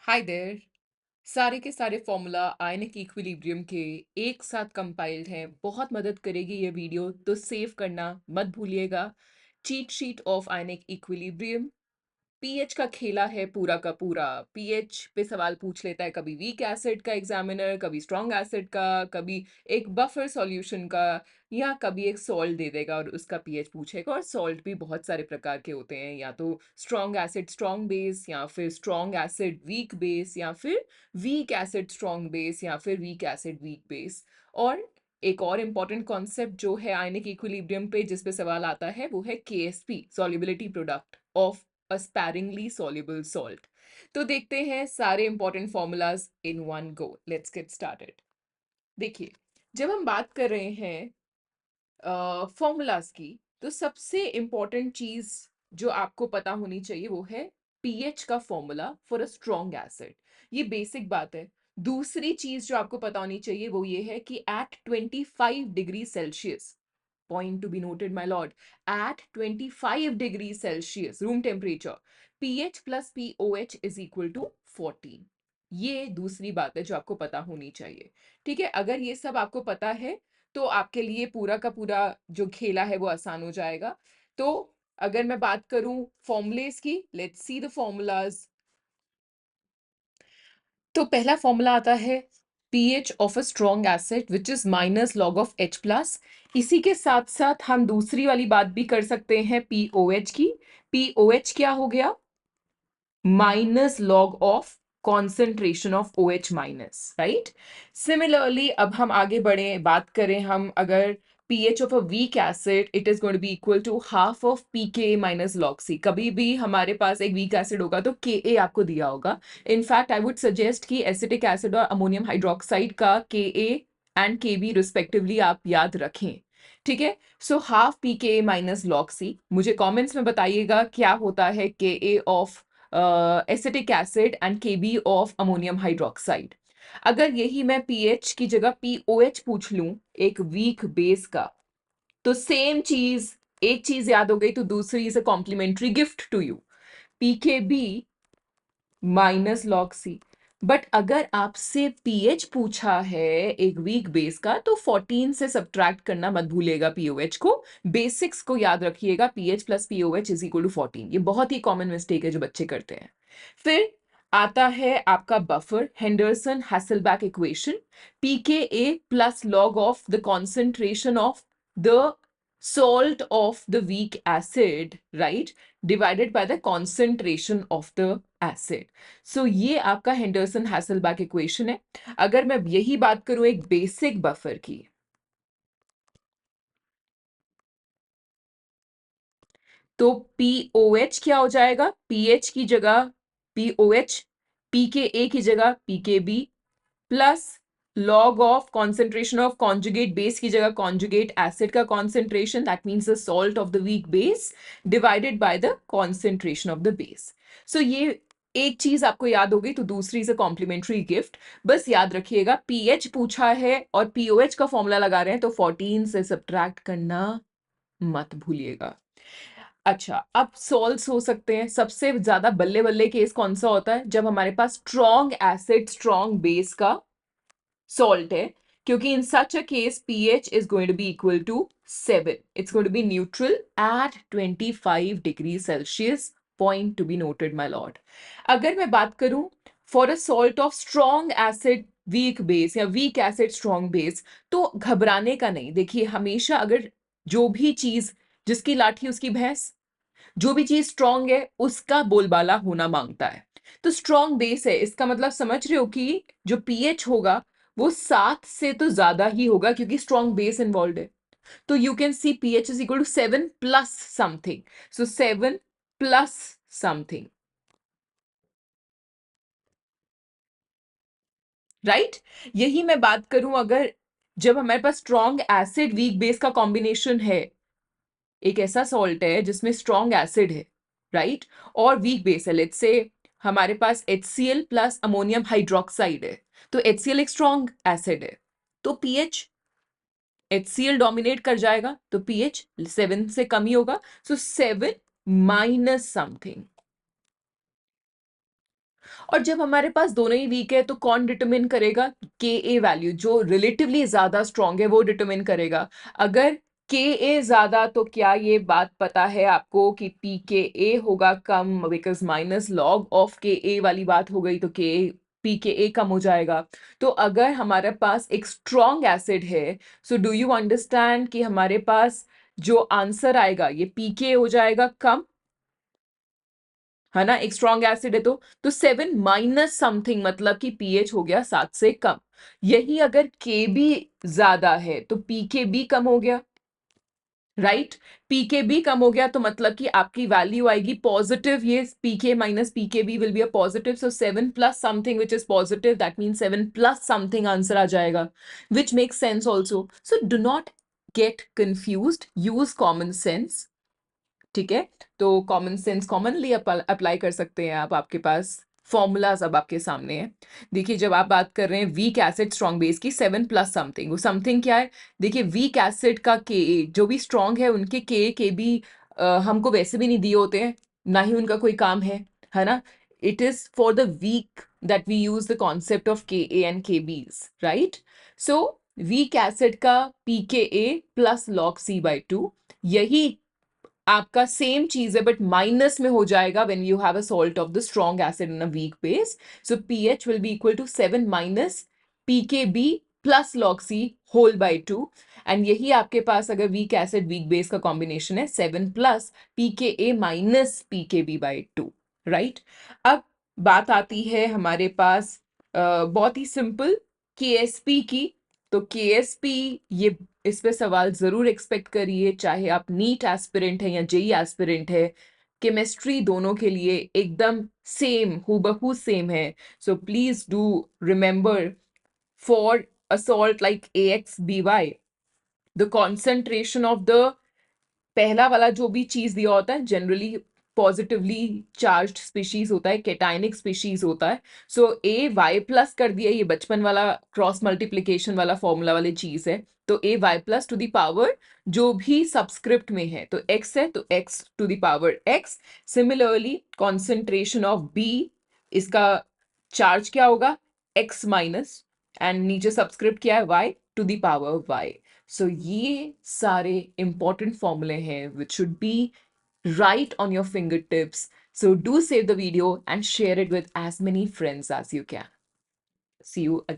Hi there. सारे के सारे फॉर्मूला आयनिक इक्विलिब्रियम के एक साथ कंपाइल्ड हैं। बहुत मदद करेगी ये वीडियो, तो सेव करना मत भूलिएगा। Cheat sheet of ionic equilibrium. PH का खेला है पूरा का पूरा। पीएच पे सवाल पूछ लेता है, कभी वीक एसिड का एग्जामिनर, कभी स्ट्रॉन्ग एसिड का, कभी एक बफर सॉल्यूशन का, या कभी एक सॉल्ट दे देगा और उसका पीएच पूछेगा। और सॉल्ट भी बहुत सारे प्रकार के होते हैं, या तो स्ट्रॉन्ग एसिड स्ट्रॉन्ग बेस, या फिर स्ट्रॉन्ग एसिड वीक बेस, या फिर वीक एसिड स्ट्रॉन्ग बेस, या फिर वीक एसिड वीक बेस। और एक और इम्पॉर्टेंट कॉन्सेप्ट जो है आयनिक इक्विलिब्रियम पे जिस पे सवाल आता है वो है Ksp, solubility product of a sparingly soluble salt। तो देखते हैं सारे important formulas in one go. Let's get started. देखिए, जब हम बात कर रहे हैं फॉर्मूलाज की, तो सबसे इंपॉर्टेंट चीज जो आपको पता होनी चाहिए वो है पीएच का formula for a strong acid. ये बेसिक बात है। दूसरी चीज जो आपको पता होनी चाहिए वो ये है कि at 25 degree Celsius, point to be noted, my lord, at 25 degrees Celsius room temperature, pH plus POH is equal to 14। ये दूसरी बात है जो आपको पता होनी चाहिए। ठीक है, अगर ये सब आपको पता है तो आपके लिए पूरा का पूरा जो खेला है वो आसान हो जाएगा। तो अगर मैं बात करूं फॉर्मूलेस की, लेट्स सी द फॉर्मूलाज। तो पहला फॉर्मूला आता है pH of a strong acid which is minus log of H plus. इसी के साथ साथ हम दूसरी वाली बात भी कर सकते हैं POH की। POH क्या हो गया? Minus log of concentration of OH minus, right. Similarly अब हम आगे बढ़े, बात करें हम अगर pH of a weak acid, it is going to be equal to half of pKa minus log C। कभी भी हमारे पास एक weak acid होगा तो Ka आपको दिया होगा। इनफैक्ट आई वुड सजेस्ट कि एसिटिक एसिड और अमोनियम हाइड्रोक्साइड का Ka एंड Kb रिस्पेक्टिवली आप याद रखें। ठीक है, so half pKa minus log C। मुझे कमेंट्स में बताइएगा क्या होता है Ka of acetic acid and Kb of ammonium hydroxide. अगर यही मैं pH की जगह POH पूछ लूं एक वीक बेस का, तो सेम चीज, एक चीज याद हो गई तो दूसरी is a complementary gift to you, PKB minus log C. But अगर आपसे पीएच पूछा है एक वीक बेस का, तो 14 से सब्ट्रैक्ट करना मत भूलिएगा पीओएच को। बेसिक्स को याद रखिएगा, pH plus pOH is equal to 14। ये बहुत ही कॉमन मिस्टेक है जो बच्चे करते हैं। फिर आता है आपका buffer Henderson Hasselbalch equation, pKa plus log of the concentration of the salt of the weak acid, right, divided by the concentration of the acid। सो ये आपका हेंडरसन हैसलबैक इक्वेशन है। अगर मैं यही बात करूं एक बेसिक बफर की, तो पीओएच क्या हो जाएगा? पीएच की जगह पीओएच, पीके की जगह pKb, plus log of concentration of conjugate base की जगह कॉन्जुगेट एसिड का concentration, that means the salt of the weak base, divided by the concentration of the base. So ये एक चीज आपको याद होगी, तो दूसरी इज अ कॉम्प्लीमेंट्री गिफ्ट। बस याद रखिएगा पीएच पूछा है और पीओएच का फॉर्मूला लगा रहे हैं तो 14 से सब्ट्रैक्ट करना मत भूलिएगा। अच्छा, अब सॉल्ट्स हो सकते हैं। सबसे ज्यादा बल्ले बल्ले केस कौन सा होता है? जब हमारे पास स्ट्रॉन्ग एसिड स्ट्रॉन्ग बेस का salt है, क्योंकि in such a case pH is going to be equal to 7। It's going to be neutral at 25 degrees Celsius। Point to be noted, my lord। अगर मैं बात करूं for a salt of strong acid weak base या weak acid strong base, तो घबराने का नहीं। देखिए, हमेशा अगर जो भी चीज जिसकी लाठी उसकी भैंस, जो भी चीज स्ट्रांग है उसका बोलबाला होना मांगता है। तो स्ट्रांग बेस है, इसका मतलब समझ रहे हो कि जो पीएच होगा वो 7 से तो ज्यादा ही होगा, क्योंकि स्ट्रांग बेस इन्वॉल्व है। तो you can see pH is equal to 7 plus something. So 7 plus something, right. यही मैं बात करूं, अगर जब हमारे पास स्ट्रॉन्ग एसिड वीक बेस का कॉम्बिनेशन है, एक ऐसा सॉल्ट है जिसमें स्ट्रॉन्ग एसिड है, राइट, और वीक बेस है, लेट्स से हमारे पास HCl प्लस अमोनियम हाइड्रोक्साइड है, तो HCl एक स्ट्रॉन्ग एसिड है, तो पीएच HCl डोमिनेट कर जाएगा, तो पीएच 7 से कम ही होगा। सो 7 माइनस समथिंग। और जब हमारे पास दोनों ही वीक है तो कौन डिटरमिन करेगा? के ए वैल्यू, जो रिलेटिवली ज्यादा स्ट्रांग है वो डिटरमिन करेगा। अगर के ए ज्यादा, तो क्या ये बात पता है आपको कि पी के ए होगा कम, because minus log of K ए वाली बात हो गई, तो के पी के ए कम हो जाएगा। तो अगर हमारे पास एक स्ट्रॉन्ग एसिड है, सो डू यू अंडरस्टैंड कि हमारे पास जो आंसर आएगा ये पी के हो जाएगा कम, है ना? एक स्ट्रॉन्ग एसिड है तो 7 माइनस समथिंग, मतलब कि पीएच हो गया 7 से कम। यही अगर के भी ज्यादा है तो पीके भी कम हो गया, राइट? पीके भी कम हो गया तो मतलब कि आपकी वैल्यू आएगी पॉजिटिव। ये pK minus pK b will be a positive, so 7 plus something which is positive, that mean 7 plus something answer आ जाएगा, which makes sense also. So do not get confused, use common sense, ठीक है? तो common sense commonly apply कर सकते हैं आप, आपके पास फॉर्मूलाज अब आपके सामने है। देखिए, जब आप बात कर रहे हैं वीक एसिड स्ट्रॉन्ग बेस की, 7 प्लस समथिंग, वो समथिंग क्या है? देखिए, वीक एसिड का के जो भी स्ट्रॉन्ग है उनके के भी हमको वैसे भी नहीं दिए होते हैं, ना ही उनका कोई काम है ना? It is for the weak that we use the concept of K A and K B's, right? So weak acid का P K A plus log C by 2, यही आपका सेम चीज है बट माइनस में हो जाएगा when you have a salt of the strong acid in a weak base. So pH will be equal to 7 minus pKb plus log C whole by 2, and यही आपके पास अगर वीक एसिड वीक बेस का combination है, 7 plus pK minus pKb by 2, right? अब बात आती है हमारे पास बहुत ही सिंपल केएसपी की। तो केएसपी, ये इस पे सवाल जरूर एक्सपेक्ट करिए, चाहे आप नीट एस्पिरेंट है या जेई एस्पिरेंट है, केमिस्ट्री दोनों के लिए एकदम सेम, हूबहू सेम है। So please do remember, for a salt like AXBY, the concentration of the पहला वाला जो भी चीज दिया होता है जनरली पॉजिटिवली चार्ज्ड स्पीशीज होता है, कैटाइनिक स्पीशीज होता है। सो ए वाई प्लस कर दिया, ये बचपन वाला क्रॉस मल्टीप्लीकेशन वाला फॉर्मूला वाली चीज है। तो A Y plus to the power जो भी सबस्क्रिप्ट में है, तो एक्स है तो X to the power X. Similarly concentration of B, इसका चार्ज क्या होगा? एक्स माइनस, एंड नीचे सबस्क्रिप्ट क्या है? Y to the power Y. So ये सारे इंपॉर्टेंट फॉर्मूले हैं which should be right on your fingertips. So do save the video and share it with as many friends as you can. See you again.